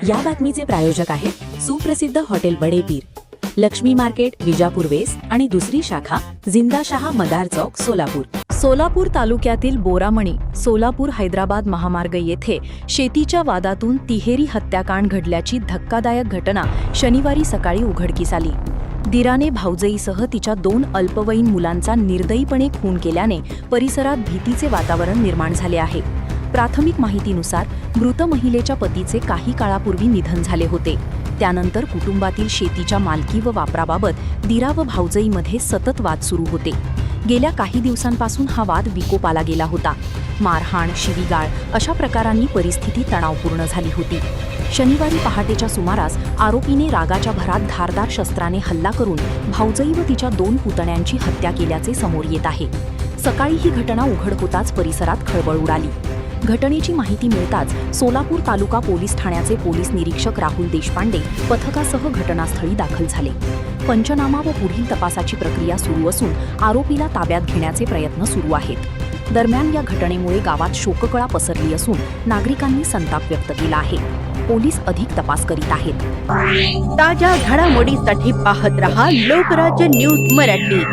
या बातमीचे प्रायोजक आहेत सुप्रसिद्ध hotel Badepir, Laxmi market, Vijapur west आणि दुसरी शाखा जिंदाशहा मदार चौक, सोलापूर. सोलापूर तालुक्यातील बोरामणी सोलापूर हैदराबाद महामार्ग येथे शेतीच्या वादातून तिहेरी हत्याकांड घडल्याची धक्कादायक घटना शनिवारी सकाळी उघडकीस आली. दिराने भाऊजईसह तिच्या 2 अल्पवयीन मुलांचा निर्दयीपणे खून केल्याने परिसरात भीतीचे वातावरण निर्माण झाले आहे. प्राथमिक माहितीनुसार मृत महिलेच्या पतीचे काही काळापूर्वी निधन झाले होते. त्यानंतर कुटुंबातील शेतीच्या मालकी व वापराबाबत दिरा व भाऊजईमध्ये सतत वाद सुरू होते. गेल्या काही दिवसांपासून हा वाद विकोपाला गेला होता. मारहाण, शिवीगाळ अशा प्रकारांनी परिस्थिती तणावपूर्ण झाली होती. शनिवारी पहाटेच्या सुमारास आरोपीने रागाच्या भरात धारदार शस्त्राने हल्ला करून भाऊजई व तिच्या 2 पुतण्यांची हत्या केल्याचे समोर येत आहे. सकाळी ही घटना उघड होताच परिसरात खळबळ उडाली. घटनेची माहिती मिळताच सोलापूर तालुका पोलीस ठाण्याचे पोलीस निरीक्षक राहुल देशपांडे पथकासह घटनास्थळी दाखल झाले. पंचनामा व पुढील तपासाची प्रक्रिया सुरू असून आरोपीला ताब्यात घेण्याचे प्रयत्न सुरू आहेत. दरम्यान या घटनेमुळे गावात शोककळा पसरली असून नागरिकांनी संताप व्यक्त केला आहे. पोलीस अधिक तपास करीत आहेत. ताज्या घडामोडीसाठी पाहत रहा लोकराज्य न्यूज मराठी.